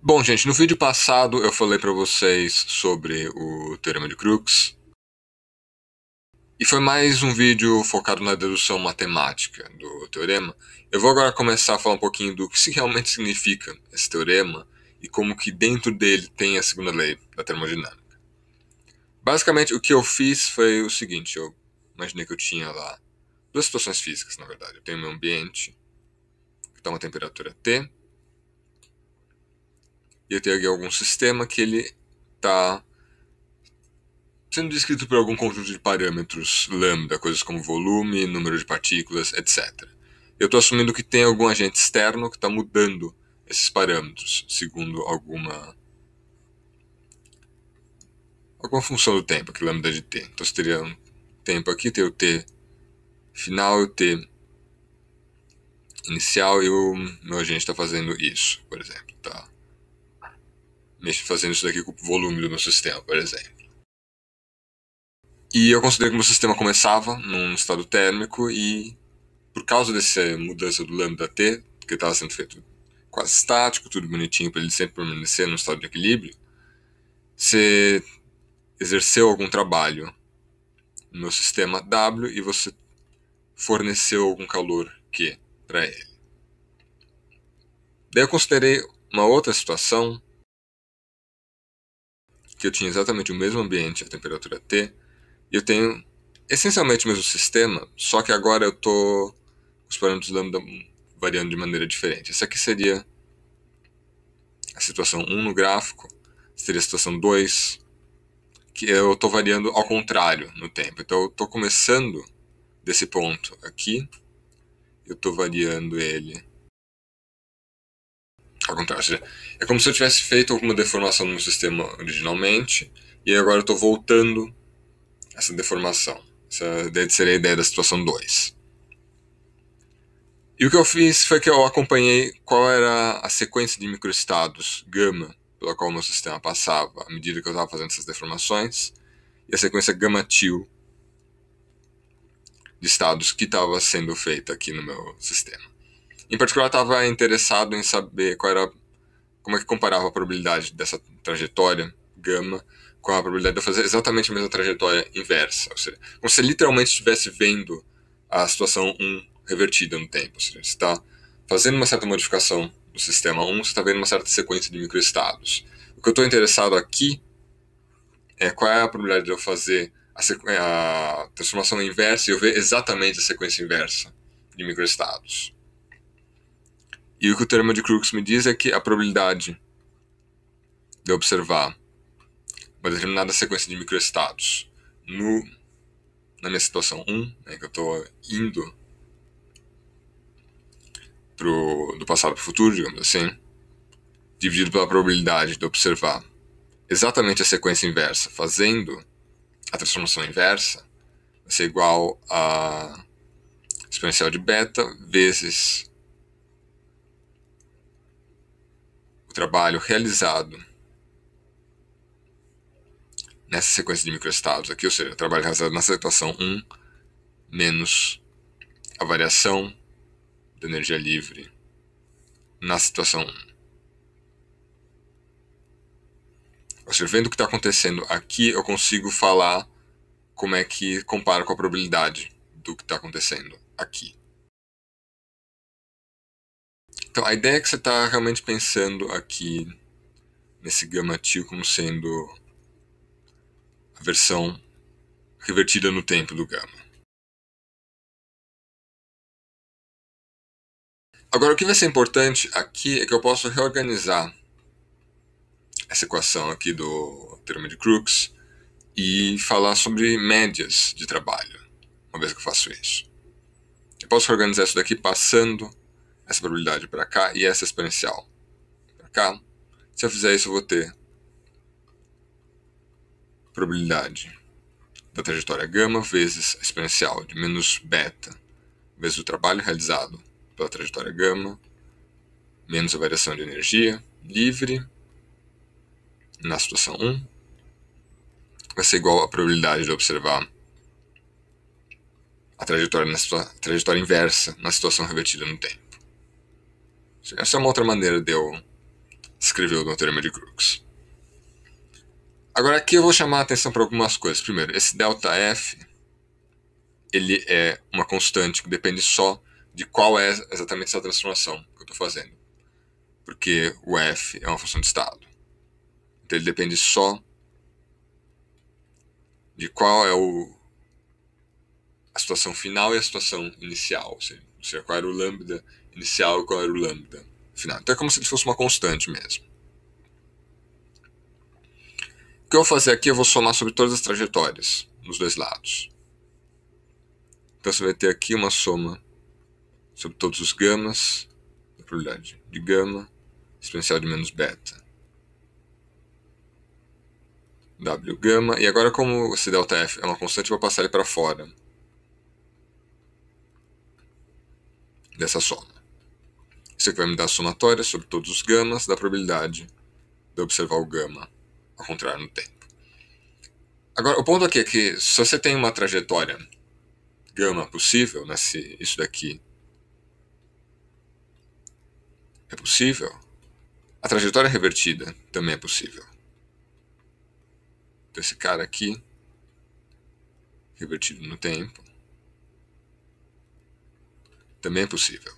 Bom, gente, no vídeo passado eu falei para vocês sobre o Teorema de Crookes e foi mais um vídeo focado na dedução matemática do teorema. Eu vou agora começar a falar um pouquinho do que realmente significa esse teorema e como que dentro dele tem a segunda lei da termodinâmica. Basicamente, o que eu fiz foi o seguinte: eu imaginei que eu tinha lá duas situações físicas, na verdade. Eu tenho meu ambiente, que está uma temperatura T, e eu tenho aqui algum sistema que ele está sendo descrito por algum conjunto de parâmetros lambda, coisas como volume, número de partículas, etc. Eu estou assumindo que tem algum agente externo que está mudando esses parâmetros, segundo alguma função do tempo, que lambda de t. Então você teria um tempo aqui, tem o t final e o t inicial, e o meu agente está fazendo isso, por exemplo. Tá fazendo isso daqui com o volume do meu sistema, por exemplo. E eu considerei que o meu sistema começava num estado térmico e, por causa dessa mudança do lambda t, que estava sendo feito quase estático, tudo bonitinho para ele sempre permanecer no estado de equilíbrio, você exerceu algum trabalho no meu sistema W e você forneceu algum calor Q para ele. Daí eu considerei uma outra situação que eu tinha exatamente o mesmo ambiente, a temperatura T, e eu tenho essencialmente o mesmo sistema, só que agora eu estou com os parâmetros lambda variando de maneira diferente. Essa aqui seria a situação 1 no gráfico, seria a situação 2, que eu estou variando ao contrário no tempo. Então eu estou começando desse ponto aqui, eu estou variando ele ao contrário. Ou seja, é como se eu tivesse feito alguma deformação no meu sistema originalmente, e agora eu estou voltando essa deformação. Essa seria a ideia da situação 2. E o que eu fiz foi que eu acompanhei qual era a sequência de microestados gama pela qual o meu sistema passava à medida que eu estava fazendo essas deformações, e a sequência gama-til de estados que estava sendo feita aqui no meu sistema. Em particular, eu estava interessado em saber como é que comparava a probabilidade dessa trajetória gama com a probabilidade de eu fazer exatamente a mesma trajetória inversa. Ou seja, como se você literalmente estivesse vendo a situação 1 revertida no tempo. Ou seja, você está fazendo uma certa modificação no sistema 1, você está vendo uma certa sequência de microestados. O que eu estou interessado aqui é qual é a probabilidade de eu fazer a transformação inversa e eu ver exatamente a sequência inversa de microestados. E o que o teorema de Crookes me diz é que a probabilidade de eu observar uma determinada sequência de microestados na minha situação 1, né, que eu estou indo do passado para o futuro, digamos assim, dividido pela probabilidade de observar exatamente a sequência inversa fazendo a transformação inversa, vai ser igual a exponencial de beta vezes o trabalho realizado nessa sequência de microestados aqui, ou seja, o trabalho realizado na situação 1 menos a variação da energia livre na situação 1. Ou seja, vendo o que está acontecendo aqui, eu consigo falar como é que compara com a probabilidade do que está acontecendo aqui. Então, a ideia é que você está realmente pensando aqui nesse gama-til como sendo a versão revertida no tempo do gama. Agora, o que vai ser importante aqui é que eu posso reorganizar essa equação aqui do teorema de Crookes e falar sobre médias de trabalho, uma vez que eu faço isso. Eu posso reorganizar isso daqui passando essa probabilidade para cá e essa exponencial para cá. Se eu fizer isso, eu vou ter probabilidade da trajetória gama vezes a exponencial de menos beta vezes o trabalho realizado pela trajetória gama menos a variação de energia livre na situação 1 vai ser igual à probabilidade de observar a trajetória inversa na situação revertida no tempo. Essa é uma outra maneira de eu descreveu no Teorema de Crookes. Agora aqui eu vou chamar a atenção para algumas coisas. Primeiro, esse ΔF ele é uma constante que depende só de qual é exatamente essa transformação que eu estou fazendo. Porque o f é uma função de estado. Então ele depende só de qual é a situação final e a situação inicial. Ou seja, qual era o lambda inicial e qual era o lambda final. Então é como se ele fosse uma constante mesmo. O que eu vou fazer aqui, eu vou somar sobre todas as trajetórias, nos dois lados. Então você vai ter aqui uma soma sobre todos os gamas, a probabilidade de gama, exponencial de menos beta, W gama, e agora como esse ΔF é uma constante, eu vou passar ele para fora dessa soma. Isso aqui vai me dar a somatória sobre todos os gamas da probabilidade de observar o gama ao contrário no tempo. Agora, o ponto aqui é que se você tem uma trajetória gama possível, né, se isso daqui é possível, a trajetória revertida também é possível. Então esse cara aqui, revertido no tempo, também é possível.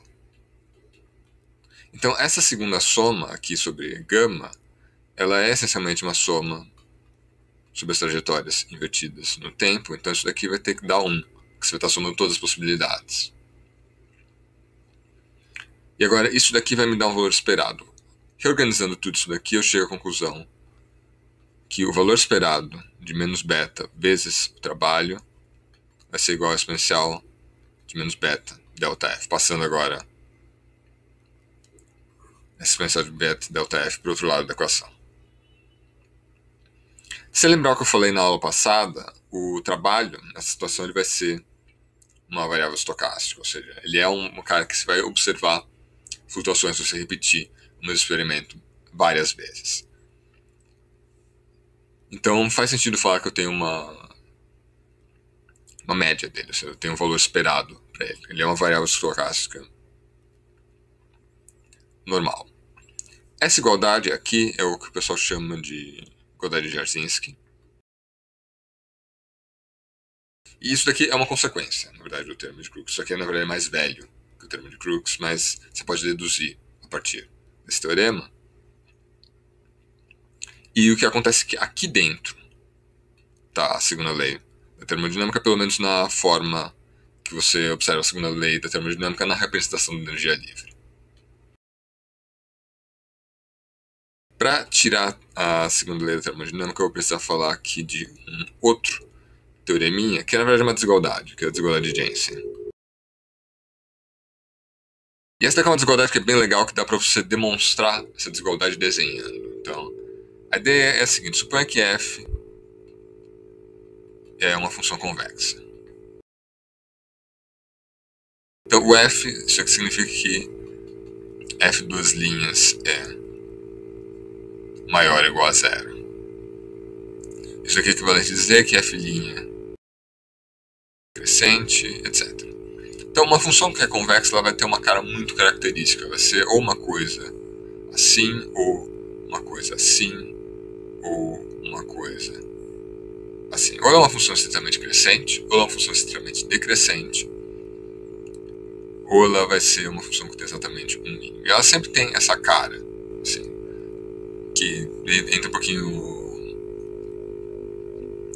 Então essa segunda soma aqui sobre gama, ela é essencialmente uma soma sobre as trajetórias invertidas no tempo, então isso daqui vai ter que dar 1, que você vai estar somando todas as possibilidades. E agora isso daqui vai me dar um valor esperado. Reorganizando tudo isso daqui, eu chego à conclusão que o valor esperado de menos beta vezes o trabalho vai ser igual a exponencial de menos beta, ΔF, passando agora essa exponencial de beta, ΔF, para o outro lado da equação. Se você lembrar o que eu falei na aula passada, o trabalho, nessa situação, ele vai ser uma variável estocástica, ou seja, ele é um cara que você vai observar flutuações se você repetir o mesmo experimento várias vezes. Então faz sentido falar que eu tenho uma média dele, ou seja, eu tenho um valor esperado para ele. Ele é uma variável estocástica normal. Essa igualdade aqui é o que o pessoal chama de igualdade de Jarzynski. E isso daqui é uma consequência, na verdade, do termo de Crookes. Isso aqui é, na verdade, mais velho que o termo de Crookes, mas você pode deduzir a partir desse teorema. E o que acontece é que aqui dentro está a segunda lei da termodinâmica, pelo menos na forma que você observa a segunda lei da termodinâmica na representação da energia livre. Para tirar a segunda lei da termodinâmica, eu vou precisar falar aqui de um outro teoreminha, que na verdade é uma desigualdade, que é a desigualdade de Jensen. E essa daqui é uma desigualdade que é bem legal, que dá para você demonstrar essa desigualdade desenhando. Então, a ideia é a seguinte: suponha que f é uma função convexa. Então, o f, isso aqui significa que f duas linhas é maior ou igual a zero. Isso aqui é equivalente a dizer que f' crescente, etc. Então, uma função que é convexa, ela vai ter uma cara muito característica. Vai ser ou uma coisa assim, ou uma coisa assim, ou uma coisa assim. Ou ela é uma função estritamente crescente, ou ela é uma função estritamente decrescente, ou ela vai ser uma função que tem exatamente um mínimo. E ela sempre tem essa cara, assim, que entra um pouquinho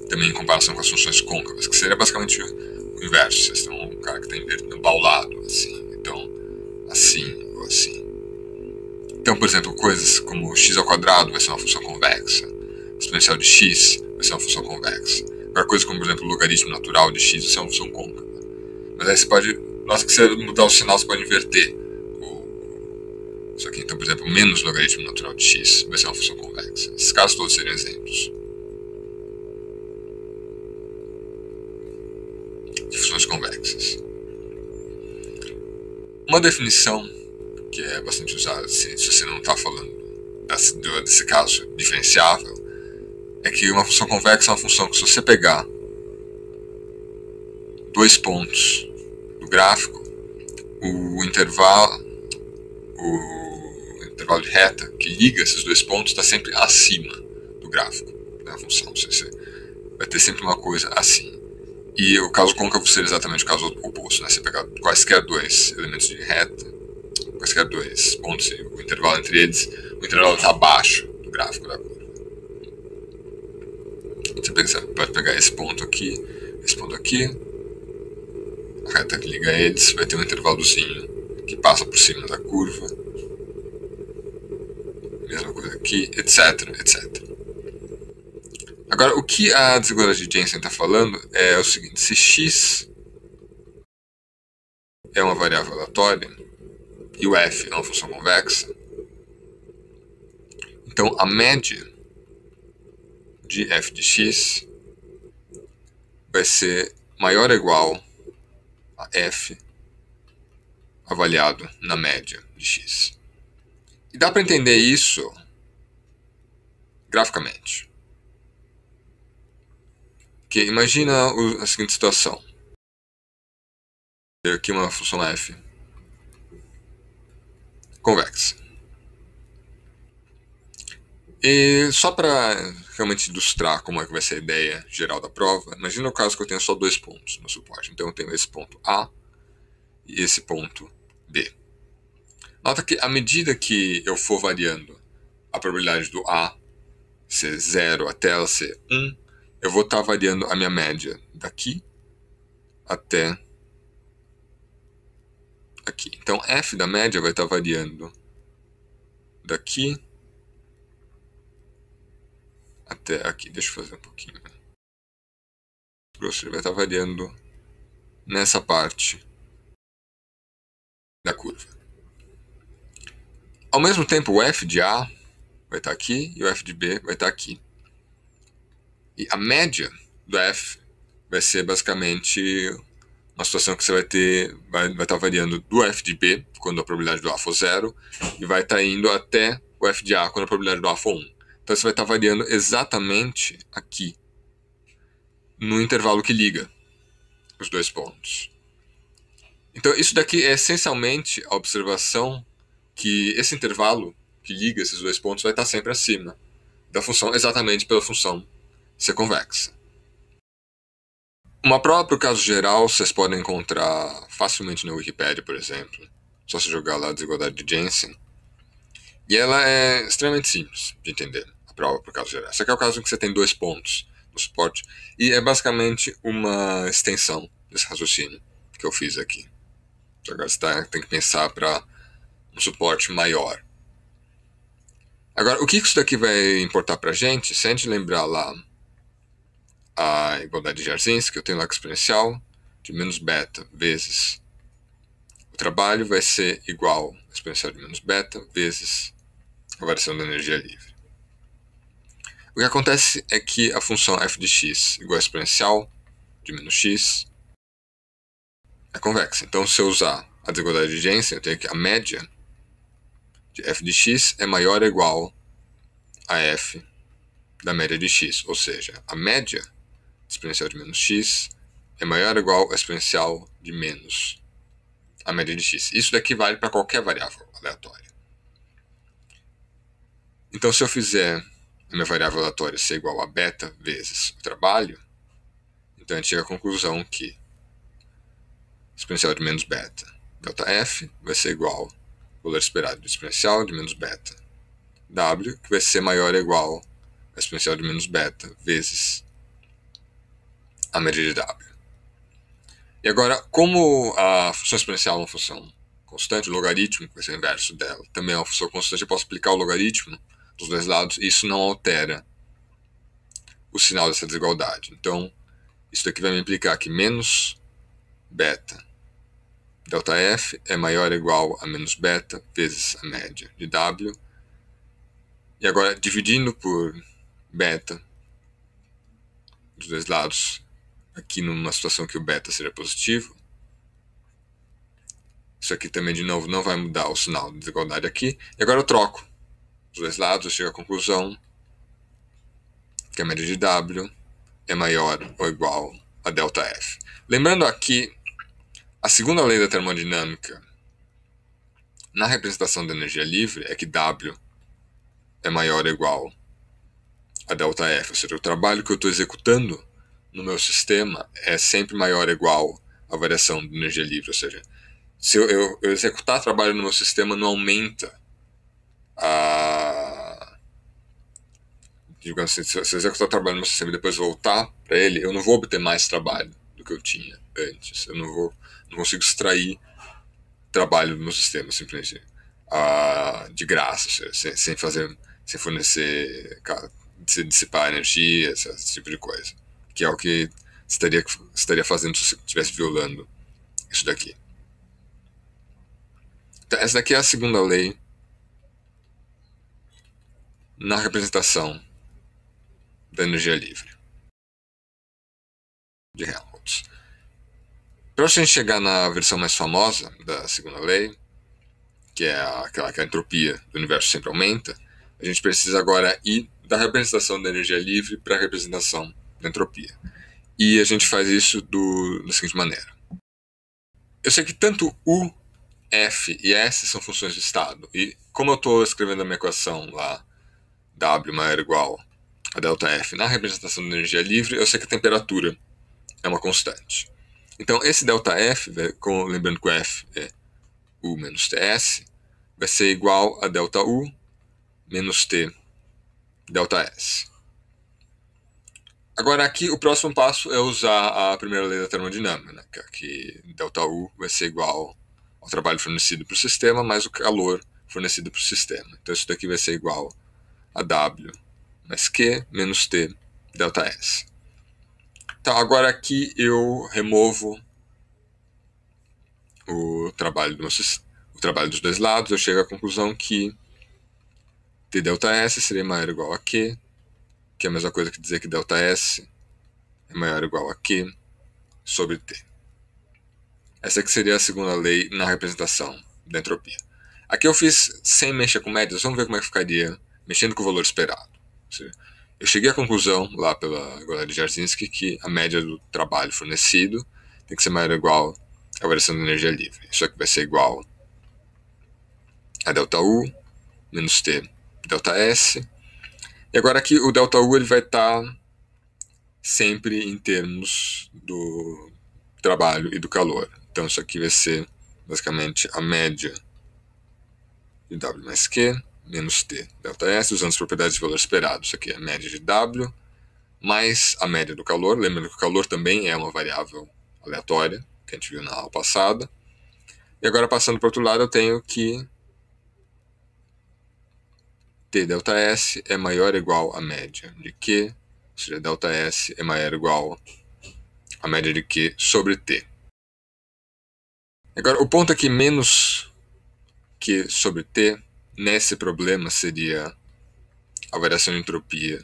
também em comparação com as funções côncavas, que seria basicamente o inverso. Vocês têm um cara que está invertido, baulado, assim, então assim ou assim. Então, por exemplo, coisas como x ao quadrado vai ser uma função convexa, exponencial de x vai ser uma função convexa. Agora, coisas como, por exemplo, o logaritmo natural de x vai ser uma função côncava. Mas aí você pode, na hora que você mudar o sinal, você pode inverter isso aqui. Então, por exemplo, menos logaritmo natural de x vai ser uma função convexa. Esses casos todos seriam exemplos de funções convexas. Uma definição que é bastante usada, se você não está falando desse caso diferenciável, é que uma função convexa é uma função que, se você pegar dois pontos do gráfico, o intervalo intervalo de reta que liga esses dois pontos está sempre acima do gráfico da função. Você vai ter sempre uma coisa assim. E o caso côncavo seria exatamente o caso oposto, né? Você pegar quaisquer dois elementos de reta, quaisquer dois pontos, e o intervalo entre eles, o intervalo está abaixo do gráfico da curva. Você pode pegar esse ponto aqui, a reta que liga eles vai ter um intervalozinho que passa por cima da curva, mesma coisa aqui, etc, etc. Agora, o que a desigualdade de Jensen está falando é o seguinte: se x é uma variável aleatória e o f é uma função convexa, então a média de f de x vai ser maior ou igual a f avaliado na média de x. E dá para entender isso graficamente. Que imagina a seguinte situação. Tem aqui uma função f convexa. E só para realmente ilustrar como é que vai ser a ideia geral da prova, imagina o caso que eu tenho só dois pontos no suporte. Então eu tenho esse ponto A e esse ponto B. Nota que à medida que eu for variando a probabilidade do A ser 0 até ela ser 1, eu vou estar variando a minha média daqui até aqui. Então f da média vai estar variando daqui até aqui. Deixa eu fazer um pouquinho grosso. Ele vai estar variando nessa parte da curva. Ao mesmo tempo, o f de A vai estar aqui e o f de B vai estar aqui. E a média do f vai ser basicamente uma situação que você vai estar variando do f de B, quando a probabilidade do A for 0, e vai estar indo até o f de A, quando a probabilidade do A for 1. Então você vai estar variando exatamente aqui, no intervalo que liga os dois pontos. Então isso daqui é essencialmente a observação que esse intervalo que liga esses dois pontos vai estar sempre acima da função, exatamente pela função ser convexa. Uma prova para o caso geral vocês podem encontrar facilmente na Wikipedia, por exemplo. Só se jogar lá a desigualdade de Jensen. E ela é extremamente simples de entender, a prova para o caso geral. Esse aqui é o caso em que você tem dois pontos no suporte. E é basicamente uma extensão desse raciocínio que eu fiz aqui. Então agora você tem que pensar para um suporte maior. Agora, o que isso daqui vai importar para a gente? Se a gente lembrar lá a igualdade de Jarzynski, que eu tenho lá com exponencial de menos beta vezes o trabalho vai ser igual a exponencial de menos beta vezes a variação da energia livre. O que acontece é que a função f de x igual a exponencial de menos x é convexa. Então, se eu usar a desigualdade de Jensen, eu tenho que a média de f de x é maior ou igual a f da média de x. Ou seja, a média exponencial de menos x é maior ou igual a exponencial de menos a média de x. Isso daqui vale para qualquer variável aleatória. Então, se eu fizer a minha variável aleatória ser igual a beta vezes o trabalho, então a gente chega à conclusão que exponencial de menos beta delta f vai ser igual ao valor esperado do exponencial de menos beta w, que vai ser maior ou igual a exponencial de menos beta vezes a média de w. E agora, como a função exponencial é uma função constante, o logaritmo, que vai ser o inverso dela, também é uma função constante, eu posso aplicar o logaritmo dos dois lados e isso não altera o sinal dessa desigualdade. Então, isso daqui vai me implicar que menos beta delta f é maior ou igual a menos beta vezes a média de w. E agora, dividindo por beta dos dois lados, aqui numa situação que o beta seja positivo, isso aqui também, de novo, não vai mudar o sinal de desigualdade aqui. E agora eu troco os dois lados, eu chego à conclusão que a média de w é maior ou igual a delta f. Lembrando aqui, a segunda lei da termodinâmica na representação da energia livre é que W é maior ou igual a ΔF, ou seja, o trabalho que eu estou executando no meu sistema é sempre maior ou igual à variação de energia livre, ou seja, se eu executar trabalho no meu sistema não aumenta a... digamos assim, se eu executar trabalho no meu sistema e depois voltar para ele, eu não vou obter mais trabalho do que eu tinha antes, eu não consigo extrair trabalho do meu sistema simplesmente de graça, sem fornecer, sem dissipar energia, esse tipo de coisa, que é o que estaria fazendo se você estivesse violando isso daqui. Então, essa daqui é a segunda lei na representação da energia livre de Helmholtz. Para a gente chegar na versão mais famosa da segunda lei, que é aquela que a entropia do universo sempre aumenta, a gente precisa agora ir da representação da energia livre para a representação da entropia. E a gente faz isso da seguinte maneira. Eu sei que tanto U, F e S são funções de estado, e como eu estou escrevendo a minha equação lá, W maior ou igual a ΔF na representação da energia livre, eu sei que a temperatura é uma constante. Então esse ΔF, lembrando que o F é U menos TS, vai ser igual a ΔU menos T ΔS. Agora aqui o próximo passo é usar a primeira lei da termodinâmica, né? Que ΔU vai ser igual ao trabalho fornecido para o sistema mais o calor fornecido para o sistema. Então isso daqui vai ser igual a W mais Q menos T ΔS. Então agora aqui eu removo o trabalho dos dois lados, eu chego à conclusão que T ΔS seria maior ou igual a Q, que é a mesma coisa que dizer que ΔS é maior ou igual a Q sobre T. Essa aqui seria a segunda lei na representação da entropia. Aqui eu fiz sem mexer com médias, vamos ver como é que ficaria mexendo com o valor esperado. Eu cheguei à conclusão, lá pela Golari Jarzynski, que a média do trabalho fornecido tem que ser maior ou igual à variação da energia livre. Isso aqui vai ser igual a ΔU menos T ΔS. E agora aqui o ΔU ele vai estar sempre em termos do trabalho e do calor. Então isso aqui vai ser basicamente a média de W mais Q menos T ΔS, usando as propriedades de valor esperado. Isso aqui é a média de W mais a média do calor. Lembrando que o calor também é uma variável aleatória, que a gente viu na aula passada. E agora passando para o outro lado eu tenho que T ΔS é maior ou igual à média de Q, ou seja, ΔS é maior ou igual à média de Q sobre T. Agora, o ponto aqui menos Q sobre T, nesse problema, seria a variação de entropia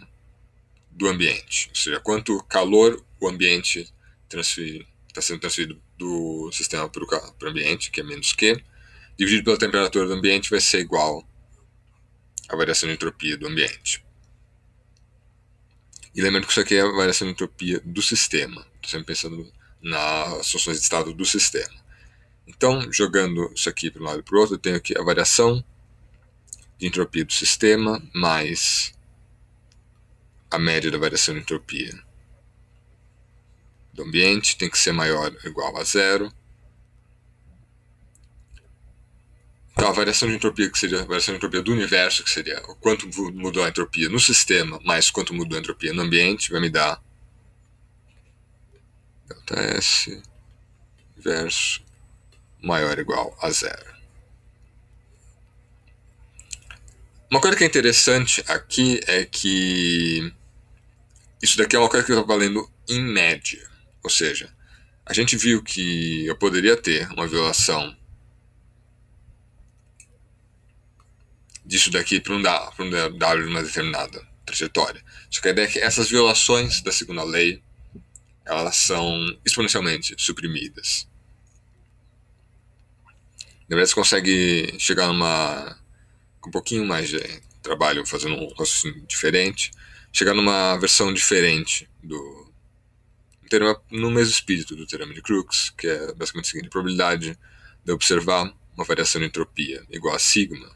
do ambiente. Ou seja, quanto calor o ambiente está sendo transferido do sistema para o ambiente, que é menos Q, dividido pela temperatura do ambiente, vai ser igual à variação de entropia do ambiente. E lembrando que isso aqui é a variação de entropia do sistema. Estou sempre pensando nas funções de estado do sistema. Então, jogando isso aqui para um lado e para o outro, eu tenho aqui a variação de entropia do sistema mais a média da variação de entropia do ambiente, tem que ser maior ou igual a zero. Então, a variação de entropia, que seria a variação de entropia do universo, que seria o quanto mudou a entropia no sistema mais quanto mudou a entropia no ambiente, vai me dar ΔS versus maior ou igual a zero. Uma coisa que é interessante aqui é que isso daqui é uma coisa que eu estou valendo em média. Ou seja, a gente viu que eu poderia ter uma violação disso daqui para um W de uma determinada trajetória. Só que a ideia é que essas violações da segunda lei, elas são exponencialmente suprimidas. Na verdade, você consegue chegar com um pouquinho mais de trabalho, fazendo um raciocínio diferente, chegar numa versão diferente no mesmo espírito do teorema de Crookes, que é basicamente o seguinte: a probabilidade de observar uma variação de entropia igual a sigma,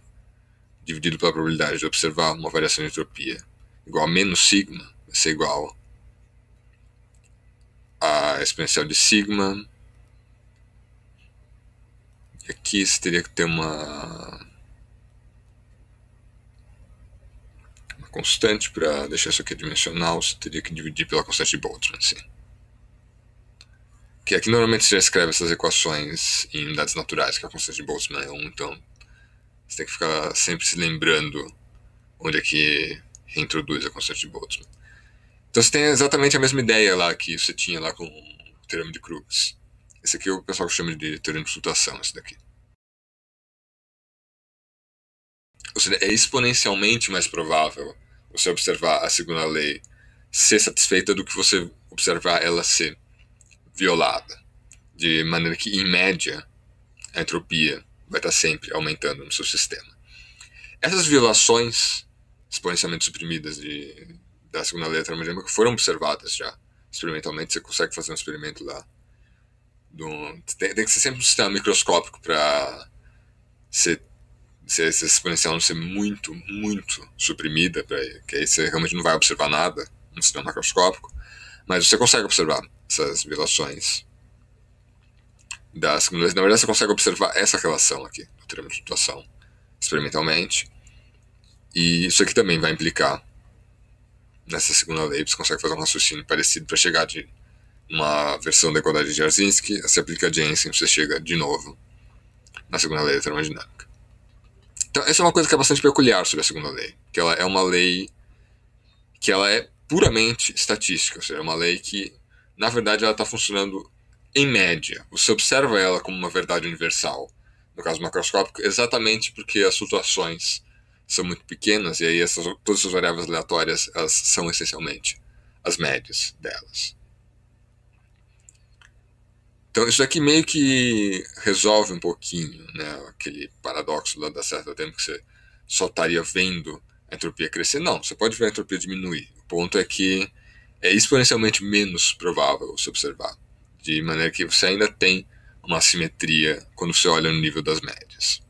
dividido pela probabilidade de observar uma variação de entropia igual a menos sigma, vai ser igual a exponencial de sigma. E aqui você teria que ter uma constante para deixar isso aqui dimensional, você teria que dividir pela constante de Boltzmann, sim. Que aqui normalmente você já escreve essas equações em unidades naturais, que a constante de Boltzmann é 1, então você tem que ficar sempre se lembrando onde é que reintroduz a constante de Boltzmann. Então você tem exatamente a mesma ideia lá que você tinha lá com o teorema de Crookes. Esse aqui é o pessoal chama de teorema de flutuação, esse daqui. Ou seja, é exponencialmente mais provável você observar a segunda lei ser satisfeita do que você observar ela ser violada. De maneira que, em média, a entropia vai estar sempre aumentando no seu sistema. Essas violações exponencialmente suprimidas da segunda lei da termodinâmica foram observadas já experimentalmente. Você consegue fazer um experimento lá. Tem que ser sempre um sistema microscópico para essa exponencial não ser muito, muito suprimida, que aí você realmente não vai observar nada no sistema macroscópico, mas você consegue observar essas violações da segunda lei. Na verdade, você consegue observar essa relação aqui, do teorema de flutuação, experimentalmente, e isso aqui também vai implicar nessa segunda lei. Você consegue fazer um raciocínio parecido para chegar de uma versão da igualdade de Jarzynski, você aplica a Jensen, você chega de novo na segunda lei da termodinâmica. Então, essa é uma coisa que é bastante peculiar sobre a segunda lei, que ela é uma lei que ela é puramente estatística, ou seja, é uma lei que, na verdade, ela está funcionando em média. Você observa ela como uma verdade universal, no caso macroscópico, exatamente porque as flutuações são muito pequenas, e aí todas as variáveis aleatórias elas são essencialmente as médias delas. Então isso aqui meio que resolve um pouquinho, né, aquele paradoxo lá da certa tempo que você só estaria vendo a entropia crescer. Não, você pode ver a entropia diminuir. O ponto é que é exponencialmente menos provável você observar, de maneira que você ainda tem uma assimetria quando você olha no nível das médias.